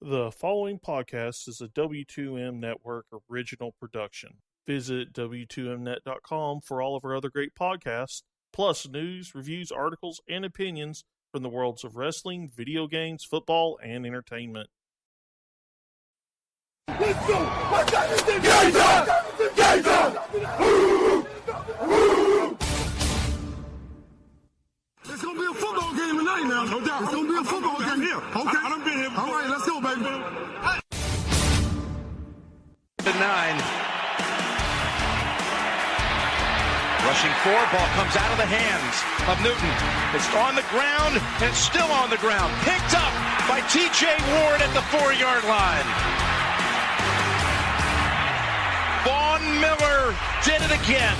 The following podcast is a W2M Network original production. Visit W2Mnet.com for all of our other great podcasts, plus news, reviews, articles, and opinions from the worlds of wrestling, video games, football, and entertainment. Let's go! What's that? It's gonna be a football game tonight now. No doubt. It's gonna be a football game here. Okay. I done been here before. All right, let's go, baby. 9. Rushing 4, ball comes out of the hands of Newton. It's on the ground, and it's still on the ground. Picked up by T.J. Ward at the 4-yard line. Vaughn Miller did it again.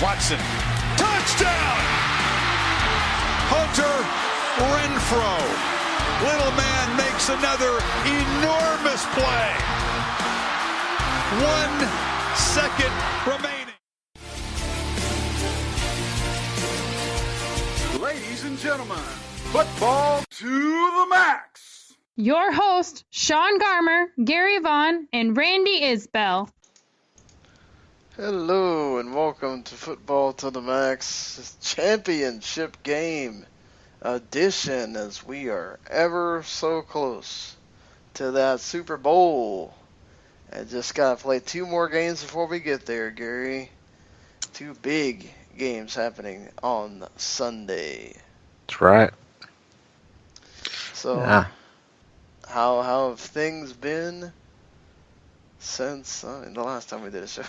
Watson, touchdown! Hunter Renfrow. Little man makes another enormous play. 1 second remaining. Ladies and gentlemen, football to the max. Your host, Sean Garmer, Gary Vaughn, and Randy Isbell. Hello and welcome to Football to the Max Championship Game Edition, as we are ever so close to that Super Bowl. I just gotta play 2 more games before we get there, Gary. 2 big games happening on Sunday. That's right. So, how have things been since the last time we did a show?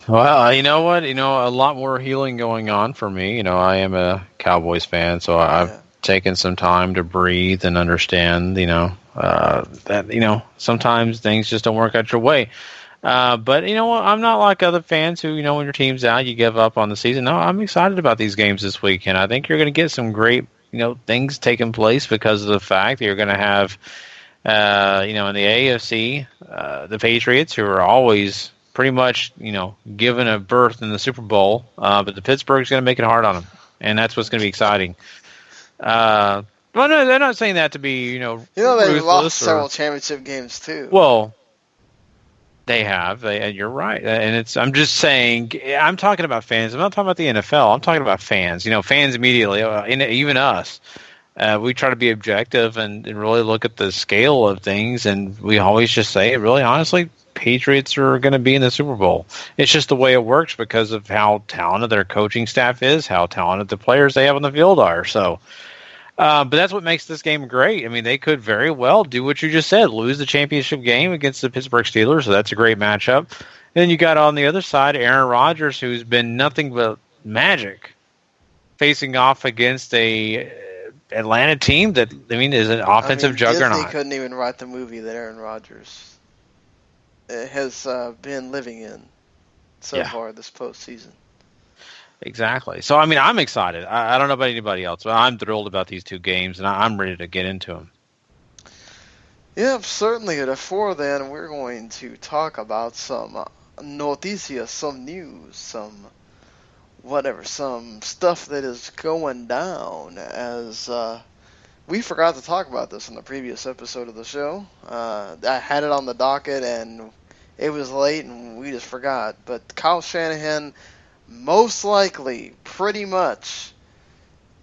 Well, you know what? A lot more healing going on for me. I am a Cowboys fan, so I've taken some time to breathe and understand, that, sometimes things just don't work out your way. But, I'm not like other fans who, when your team's out, you give up on the season. No, I'm excited about these games this weekend. I think you're going to get some great, things taking place because of the fact that you're going to have, in the AFC, the Patriots, who are always pretty much, given a berth in the Super Bowl, but the Pittsburgh's going to make it hard on them, and that's what's going to be exciting. Well, no, they're not saying that to be, they lost several championship games too. Well, they have, and you're right. And I'm just saying, I'm talking about fans. I'm not talking about the NFL. I'm talking about fans. Fans immediately, even us. We try to be objective and really look at the scale of things, and we always just say, really, honestly, Patriots are going to be in the Super Bowl. It's just the way it works because of how talented their coaching staff is, how talented the players they have on the field are. So, but that's what makes this game great. I mean, they could very well do what you just said, lose the championship game against the Pittsburgh Steelers, so that's a great matchup. And then you got on the other side Aaron Rodgers, who's been nothing but magic, facing off against a Atlanta team that, is an offensive juggernaut. Disney couldn't even write the movie that Aaron Rodgers has been living in so far this postseason. Exactly. So, I'm excited. I don't know about anybody else, but I'm thrilled about these 2 games, and I'm ready to get into them. Yeah, certainly. Before then, we're going to talk about some noticias, some news, some stuff that is going down, as we forgot to talk about this in the previous episode of the show. I had it on the docket, and it was late, and we just forgot. But Kyle Shanahan, most likely, pretty much,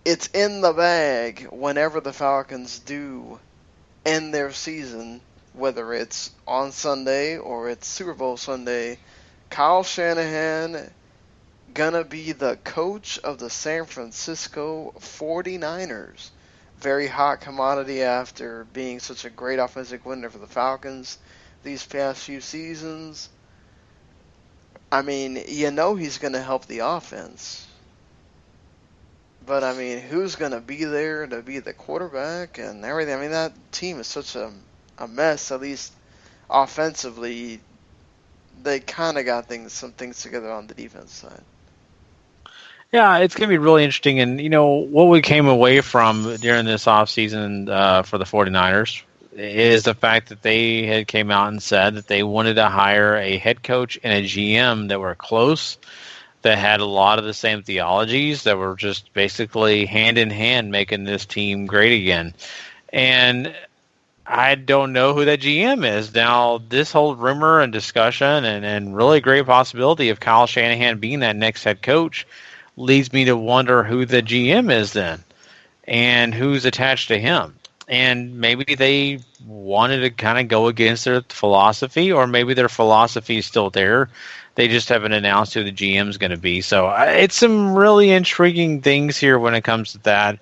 it's in the bag whenever the Falcons do end their season, whether it's on Sunday or it's Super Bowl Sunday. Kyle Shanahan gonna be the coach of the San Francisco 49ers. Very hot commodity after being such a great offensive winner for the Falcons these past few seasons. He's going to help the offense. But, who's going to be there to be the quarterback and everything? That team is such a mess, at least offensively. They kind of got some things together on the defense side. Yeah, it's going to be really interesting. And, what we came away from during this offseason for the 49ers is the fact that they had came out and said that they wanted to hire a head coach and a GM that were close that had a lot of the same theologies that were just basically hand in hand making this team great again. And I don't know who that GM is. Now, this whole rumor and discussion and really great possibility of Kyle Shanahan being that next head coach leads me to wonder who the GM is then and who's attached to him. And maybe they wanted to kind of go against their philosophy, or maybe their philosophy is still there. They just haven't announced who the GM is going to be. So it's some really intriguing things here when it comes to that.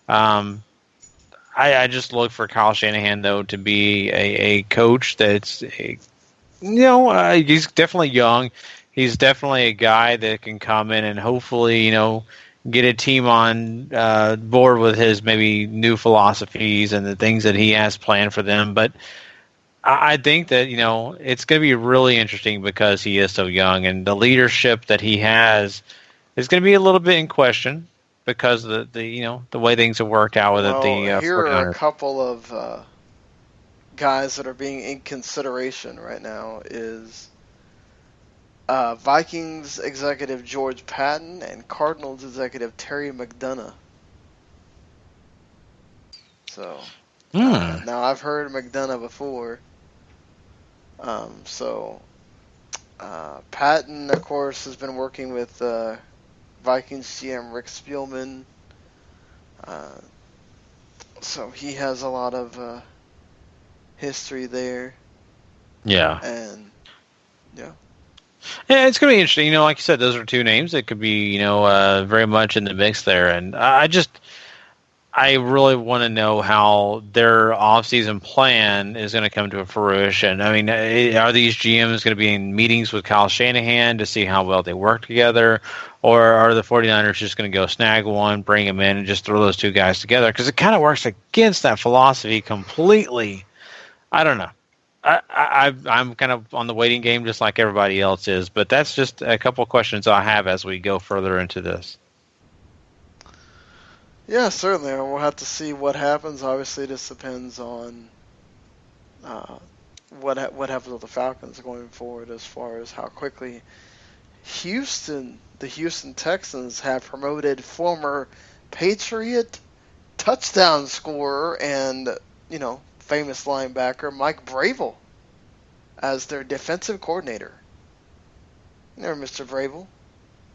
I just look for Kyle Shanahan, though, to be a coach that's, he's definitely young. He's definitely a guy that can come in and hopefully, get a team on board with his maybe new philosophies and the things that he has planned for them. But I think that, it's going to be really interesting because he is so young, and the leadership that he has is going to be a little bit in question because of the way things have worked out with here are a couple of guys that are being in consideration right now is Vikings executive George Patton and Cardinals executive Terry McDonough. So now I've heard McDonough before. Patton, of course, has been working with Vikings GM Rick Spielman. So he has a lot of history there. Yeah. And yeah, it's going to be interesting. Like you said, those are two names that could be, very much in the mix there. And I really want to know how their off-season plan is going to come to fruition. I mean, are these GMs going to be in meetings with Kyle Shanahan to see how well they work together? Or are the 49ers just going to go snag one, bring him in, and just throw those two guys together? Because it kind of works against that philosophy completely. I don't know. I'm kind of on the waiting game just like everybody else is, but that's just a couple of questions I have as we go further into this. Yeah, certainly. We'll have to see what happens. Obviously, this depends on what happens with the Falcons going forward as far as how quickly the Houston Texans have promoted former Patriot touchdown scorer and, famous linebacker Mike Vrabel as their defensive coordinator. You know Mr. Vrabel?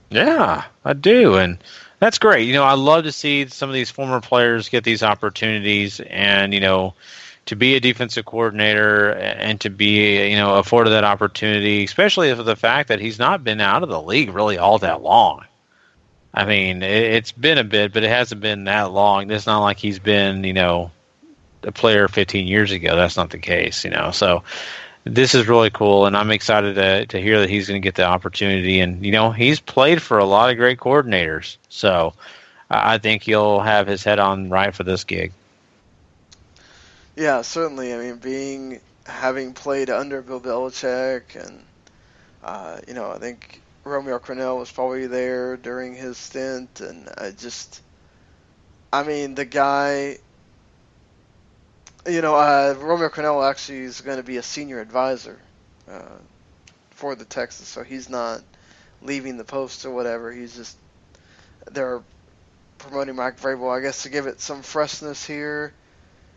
Yeah, I do, and that's great. I love to see some of these former players get these opportunities and, to be a defensive coordinator and to be, afforded that opportunity, especially for the fact that he's not been out of the league really all that long. I mean, it's been a bit, but it hasn't been that long. It's not like he's been, a player 15 years ago. That's not the case, So this is really cool, and I'm excited to hear that he's going to get the opportunity. And, he's played for a lot of great coordinators. So I think he'll have his head on right for this gig. Yeah, certainly. I mean, having played under Bill Belichick and, I think Romeo Crennel was probably there during his stint. And the guy... Romeo Crennel actually is going to be a senior advisor for the Texans, so he's not leaving the post or whatever. They're promoting Mike Vrabel, I guess, to give it some freshness here.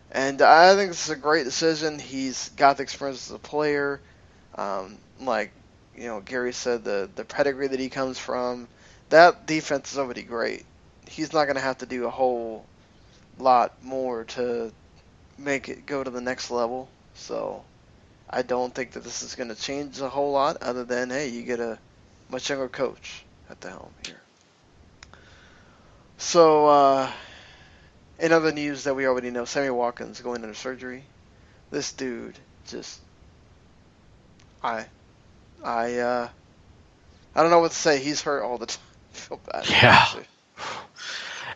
And I think this is a great decision. He's got the experience as a player. Gary said, the pedigree that he comes from, that defense is already great. He's not going to have to do a whole lot more to make it go to the next level. So I don't think that this is going to change a whole lot other than, hey, you get a much younger coach at the helm here. So in other news that we already know, Sammy Watkins going under surgery. This dude just I don't know what to say. He's hurt all the time. I feel bad. Yeah.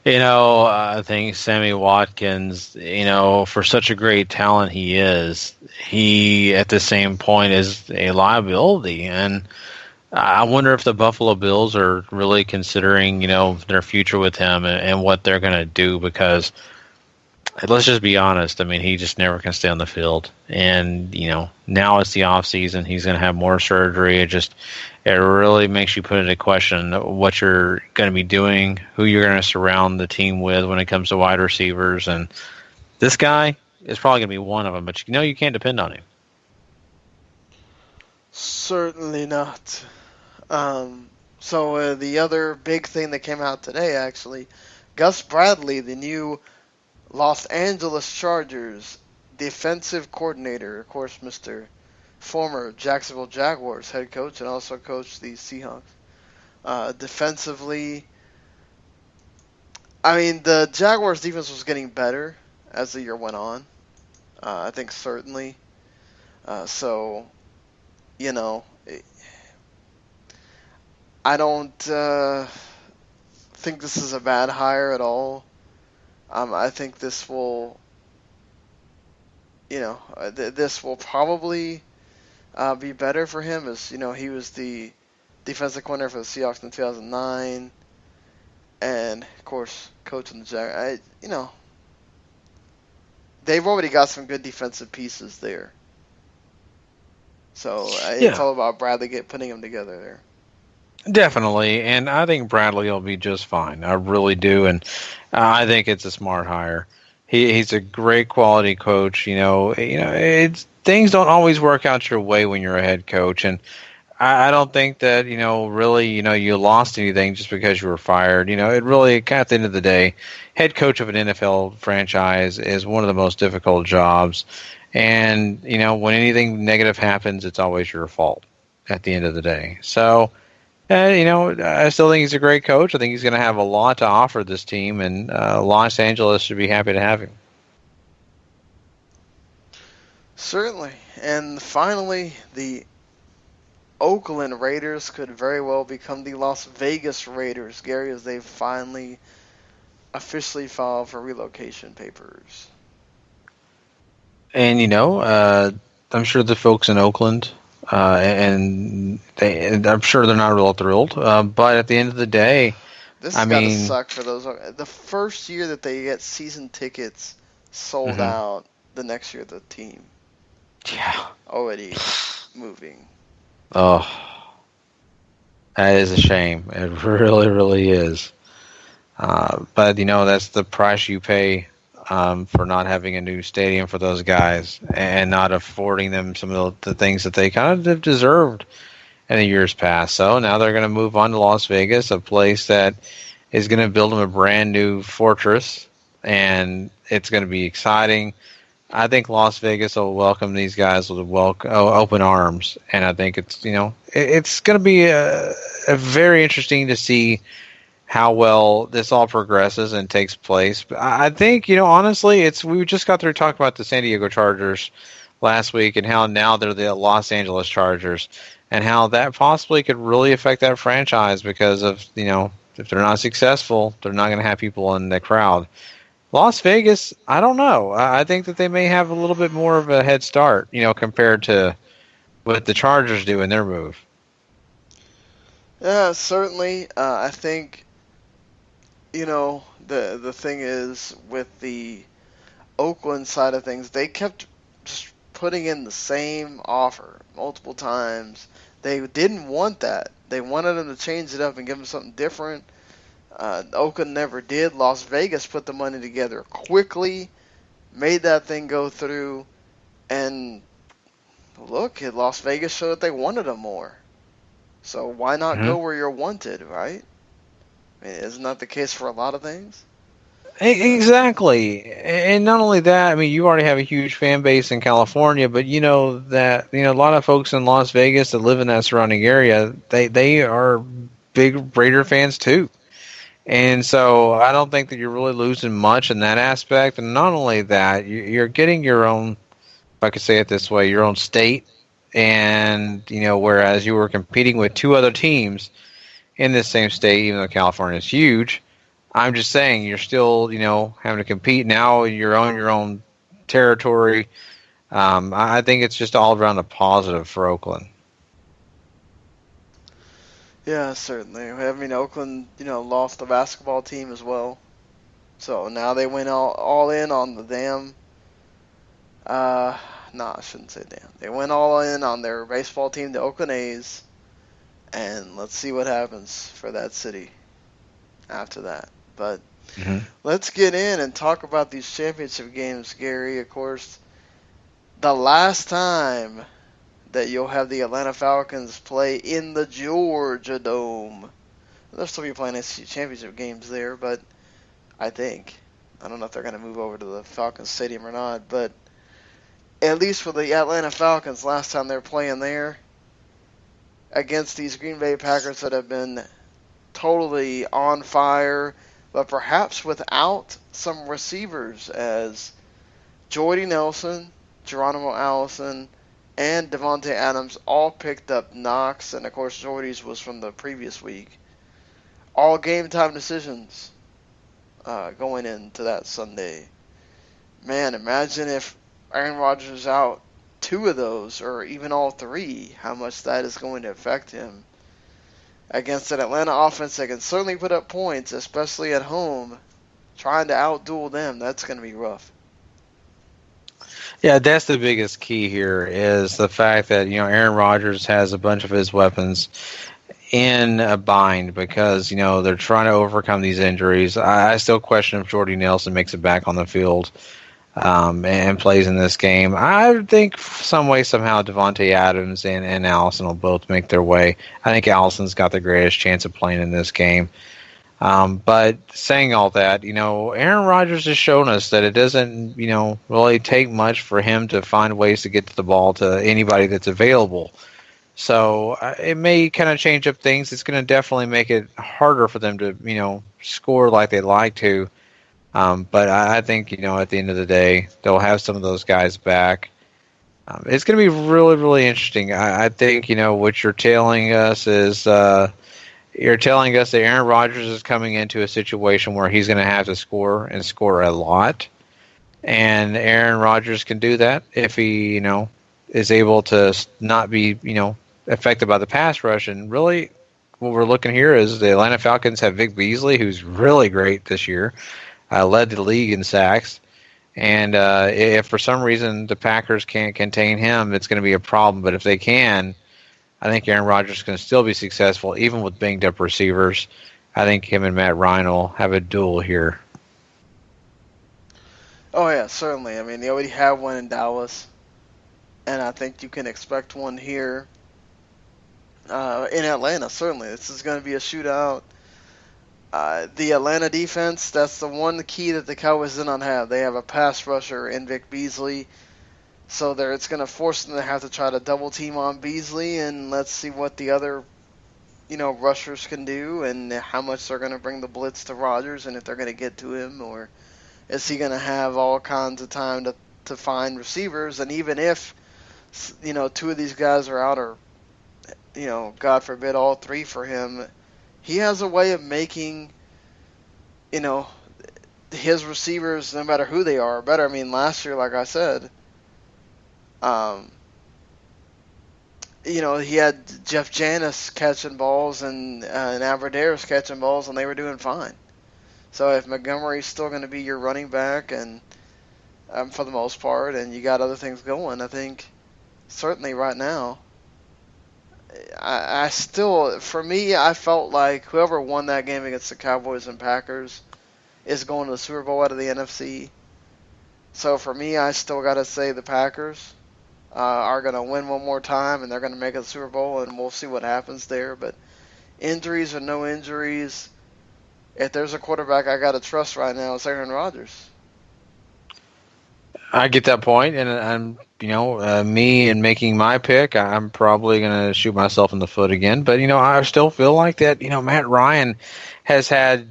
I think Sammy Watkins, for such a great talent he is, he at the same point is a liability. And I wonder if the Buffalo Bills are really considering, their future with him and what they're going to do, because let's just be honest. I mean, he just never can stay on the field. And, now it's the off season. He's going to have more surgery. it really makes you put into question what you're going to be doing, who you're going to surround the team with when it comes to wide receivers. And this guy is probably going to be one of them, but you can't depend on him. Certainly not. So the other big thing that came out today, actually, Gus Bradley, the new Los Angeles Chargers defensive coordinator, of course, Mr. former Jacksonville Jaguars head coach and also coached the Seahawks. Defensively, I mean, the Jaguars defense was getting better as the year went on. I think certainly. So, I don't think this is a bad hire at all. I think this will, this will probably be better for him. As he was the defensive coordinator for the Seahawks in 2009, and of course, coaching the Jaguars. They've already got some good defensive pieces there. So it's all about Bradley putting them together there. Definitely, and I think Bradley will be just fine. I really do, and I think it's a smart hire. He's a great quality coach. Things don't always work out your way when you're a head coach, and I don't think that really you lost anything just because you were fired. It really, at the end of the day, head coach of an NFL franchise is one of the most difficult jobs, and when anything negative happens, it's always your fault at the end of the day. So. I still think he's a great coach. I think he's going to have a lot to offer this team, and Los Angeles should be happy to have him. Certainly. And finally, the Oakland Raiders could very well become the Las Vegas Raiders, Gary, as they finally officially filed for relocation papers. And, I'm sure the folks in Oakland... and I'm sure they're not real thrilled. But at the end of the day, this has got to suck for those. The first year that they get season tickets sold out, the next year the team already moving. Oh, that is a shame. It really, really is. But that's the price you pay. For not having a new stadium for those guys and not affording them some of the things that they kind of have deserved in the years past. So now they're going to move on to Las Vegas, a place that is going to build them a brand new fortress, and it's going to be exciting. I think Las Vegas will welcome these guys with open arms, and I think it's it's going to be a very interesting to see how well this all progresses and takes place. But I think, honestly, we just got through talking about the San Diego Chargers last week and how now they're the Los Angeles Chargers and how that possibly could really affect that franchise because of, if they're not successful, they're not going to have people in the crowd. Las Vegas, I don't know. I think that they may have a little bit more of a head start, compared to what the Chargers do in their move. Yeah, certainly. I think... the thing is with the Oakland side of things, they kept just putting in the same offer multiple times. They didn't want that. They wanted them to change it up and give them something different. Oakland never did. Las Vegas put the money together quickly, made that thing go through, and look, Las Vegas showed that they wanted them more. So why not go where you're wanted, right? I mean, isn't that the case for a lot of things? Exactly. And not only that, I mean, you already have a huge fan base in California, but that a lot of folks in Las Vegas that live in that surrounding area, they are big Raider fans too. And so I don't think that you're really losing much in that aspect. And not only that, you're getting your own, if I could say it this way, your own state. And, whereas you were competing with two other teams in this same state, even though California is huge, I'm just saying you're still, having to compete now. You're on your own territory. I think it's just all around a positive for Oakland. Yeah, certainly. I mean, Oakland, lost the basketball team as well. So now they went all in on the damn. No, I shouldn't say damn. They went all in on their baseball team, the Oakland A's. and let's see what happens for that city after that. But let's get in and talk about these championship games, Gary. Of course, the last time that you'll have the Atlanta Falcons play in the Georgia Dome. They'll still be playing SEC championship games there, but I don't know if they're going to move over to the Falcons Stadium or not, but at least for the Atlanta Falcons, last time they were playing there against these Green Bay Packers that have been totally on fire, but perhaps without some receivers, as Jordy Nelson, Geronimo Allison, and Devontae Adams all picked up knocks, and of course Jordy's was from the previous week. All game time decisions going into that Sunday. Man, imagine if Aaron Rodgers is out 2 of those, or even all 3, how much that is going to affect him. Against an Atlanta offense that can certainly put up points, especially at home, trying to outduel them, that's going to be rough. Yeah, that's the biggest key here is the fact that, Aaron Rodgers has a bunch of his weapons in a bind because, they're trying to overcome these injuries. I still question if Jordy Nelson makes it back on the field and plays in this game. I think some way, somehow, Devontae Adams and Allison will both make their way. I think Allison's got the greatest chance of playing in this game. But saying all that, Aaron Rodgers has shown us that it doesn't, really take much for him to find ways to get to the ball to anybody that's available. So it may kind of change up things. It's going to definitely make it harder for them to, score like they'd like to. But I think, at the end of the day, they'll have some of those guys back. It's going to be really, really interesting. I think, what you're telling us is you're telling us that Aaron Rodgers is coming into a situation where he's going to have to score and score a lot. And Aaron Rodgers can do that if he, is able to not be, affected by the pass rush. And really what we're looking here is the Atlanta Falcons have Vic Beasley, who's really great this year, led the league in sacks. And if for some reason the Packers can't contain him, it's going to be a problem. But if they can, I think Aaron Rodgers can still be successful, even with banged up receivers. I think him and Matt Ryan will have a duel here. Oh, yeah, certainly. I mean, they already have one in Dallas, and I think you can expect one here in Atlanta, certainly. This is going to be a shootout. The Atlanta defense, that's the one key that the Cowboys did not have. They have a pass rusher in Vic Beasley. So it's going to force them to have to try to double team on Beasley, and let's see what the other, rushers can do and how much they're going to bring the blitz to Rodgers and if they're going to get to him, or is he going to have all kinds of time to find receivers. And even if, 2 of these guys are out, or, God forbid, all 3 for him, he has a way of making, his receivers, no matter who they are, better. I mean, last year, like I said, he had Jeff Janis catching balls and Aberderis catching balls, and they were doing fine. So if Montgomery's still going to be your running back, and for the most part, and you got other things going, I think certainly right now, I still, for me, I felt like whoever won that game against the Cowboys and Packers is going to the Super Bowl out of the NFC. So for me, I still got to say the Packers are going to win one more time, and they're going to make it the Super Bowl, and we'll see what happens there. But injuries or no injuries, if there's a quarterback I got to trust right now, it's Aaron Rodgers. I get that point, and I'm, me and making my pick, I'm probably going to shoot myself in the foot again. But, I still feel like that, Matt Ryan has had,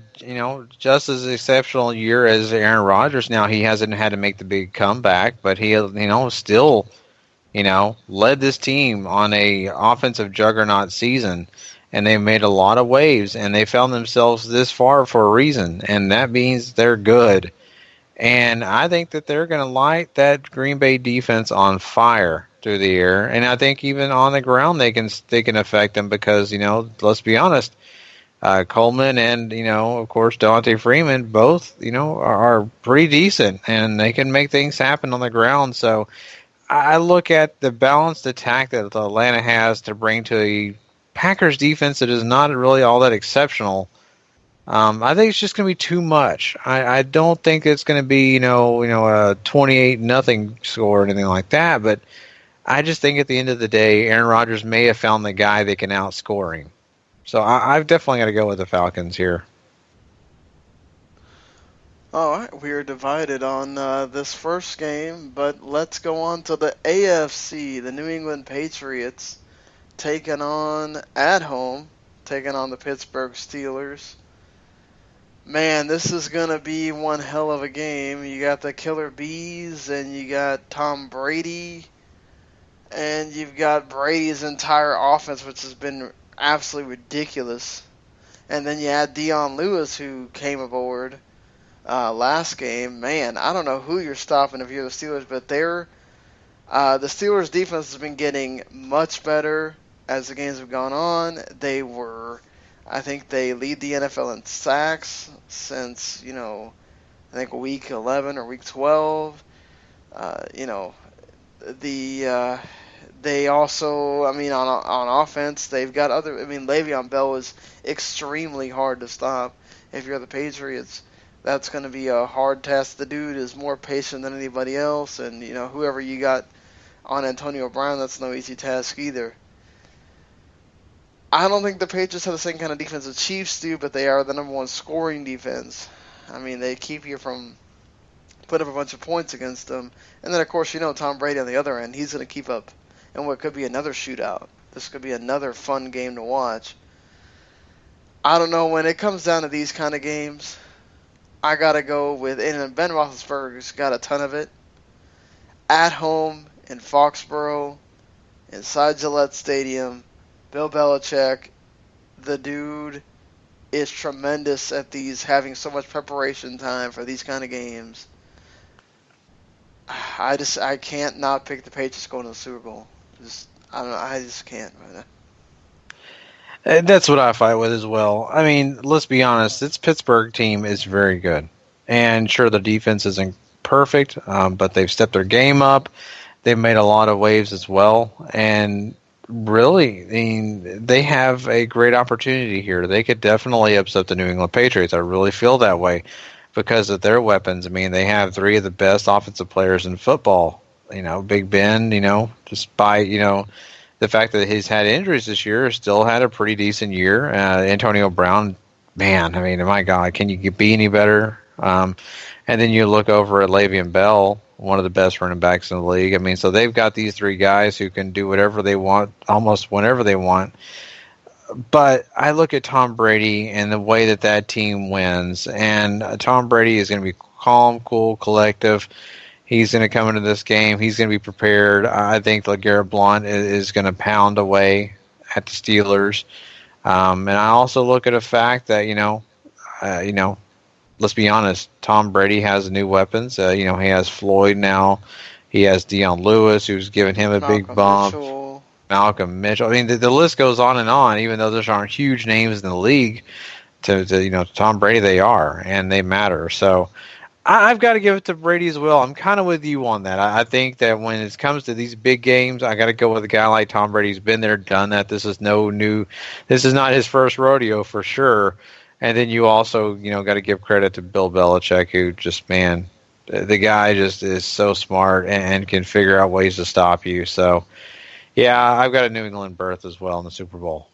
just as exceptional year as Aaron Rodgers. Now, he hasn't had to make the big comeback, but he, still, led this team on a offensive juggernaut season. And they made a lot of waves, and they found themselves this far for a reason, and that means they're good. And I think that they're going to light that Green Bay defense on fire through the air. And I think even on the ground they can affect them because, let's be honest, Coleman and, of course, Devontae Freeman both, are pretty decent. And they can make things happen on the ground. So I look at the balanced attack that Atlanta has to bring to a Packers defense that is not really all that exceptional. I think it's just going to be too much. I don't think it's going to be a 28-0 score or anything like that. But I just think at the end of the day, Aaron Rodgers may have found the guy that can outscore him. So I've definitely got to go with the Falcons here. All right, we are divided on this first game, but let's go on to the AFC. The New England Patriots taking on the Pittsburgh Steelers. Man, this is going to be one hell of a game. You got the Killer Bees, and you got Tom Brady, and you've got Brady's entire offense, which has been absolutely ridiculous. And then you add Dion Lewis, who came aboard last game. Man, I don't know who you're stopping if you're the Steelers, but the Steelers' defense has been getting much better as the games have gone on. I think they lead the NFL in sacks since, I think week 11 or week 12. They also, on offense, they've got Le'Veon Bell is extremely hard to stop. If you're the Patriots, that's going to be a hard test. The dude is more patient than anybody else, and, whoever you got on Antonio Brown, that's no easy task either. I don't think the Patriots have the same kind of defense the Chiefs do, but they are the number one scoring defense. They keep you from putting up a bunch of points against them. And then, of course, Tom Brady on the other end, he's going to keep up in what could be another shootout. This could be another fun game to watch. I don't know, when it comes down to these kind of games, I got to go with, and Ben Roethlisberger's got a ton of it, at home in Foxborough, inside Gillette Stadium. Bill Belichick, the dude is tremendous at having so much preparation time for these kind of games. I can't not pick the Patriots going to the Super Bowl. I just can't right now. That's what I fight with as well. Let's be honest. This Pittsburgh team is very good. And sure, the defense isn't perfect, but they've stepped their game up. They've made a lot of waves as well. And really, they have a great opportunity here. They could definitely upset the New England Patriots. I really feel that way because of their weapons. They have three of the best offensive players in football. Big Ben, despite, the fact that he's had injuries this year, still had a pretty decent year. Antonio Brown, man, my God, can you be any better? And then you look over at Le'Veon Bell, one of the best running backs in the league. So they've got these three guys who can do whatever they want, almost whenever they want. But I look at Tom Brady and the way that team wins, and Tom Brady is going to be calm, cool, collective. He's going to come into this game. He's going to be prepared. I think LeGarrette Blount is going to pound away at the Steelers. And I also look at the fact that, let's be honest, Tom Brady has new weapons. He has Floyd now. He has Dion Lewis, who's giving him a big bump. Malcolm Mitchell. The list goes on and on, even though those aren't huge names in the league. To Tom Brady, they are, and they matter. So I've got to give it to Brady as well. I'm kind of with you on that. I think that when it comes to these big games, I got to go with a guy like Tom Brady. He's been there, done that. This is not his first rodeo for sure. And then you also, got to give credit to Bill Belichick, who just, man, the guy just is so smart and can figure out ways to stop you. So, yeah, I've got a New England berth as well in the Super Bowl.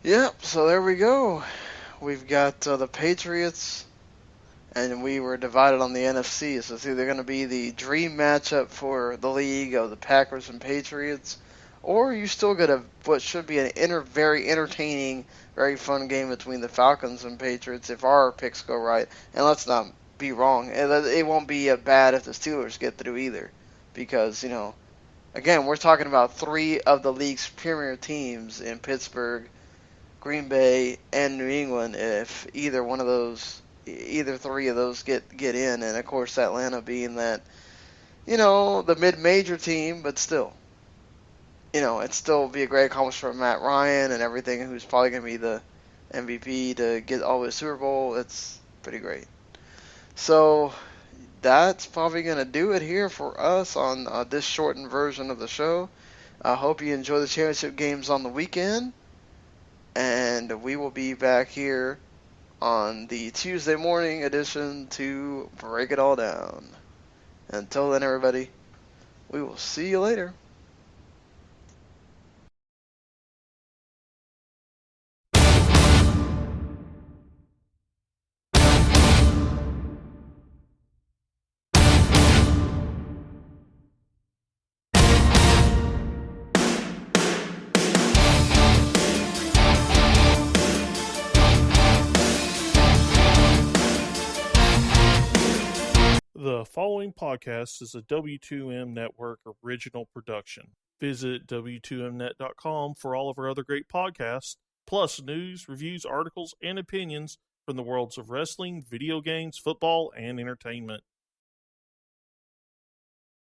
Yep, so there we go. We've got the Patriots, and we were divided on the NFC. So it's either going to be the dream matchup for the league of the Packers and Patriots, or you still get what should be an very entertaining, very fun game between the Falcons and Patriots if our picks go right. And let's not be wrong. It won't be bad if the Steelers get through either. Because, again, we're talking about three of the league's premier teams in Pittsburgh, Green Bay, and New England. If either three of those get in. And, of course, Atlanta being that, the mid-major team, but still. It'd still be a great accomplishment for Matt Ryan and everything, who's probably going to be the MVP to get all the Super Bowl. It's pretty great. So that's probably going to do it here for us on this shortened version of the show. I hope you enjoy the championship games on the weekend. And we will be back here on the Tuesday morning edition to break it all down. Until then, everybody, we will see you later. The following podcast is a W2M Network original production. Visit W2Mnet.com for all of our other great podcasts, plus news, reviews, articles, and opinions from the worlds of wrestling, video games, football, and entertainment.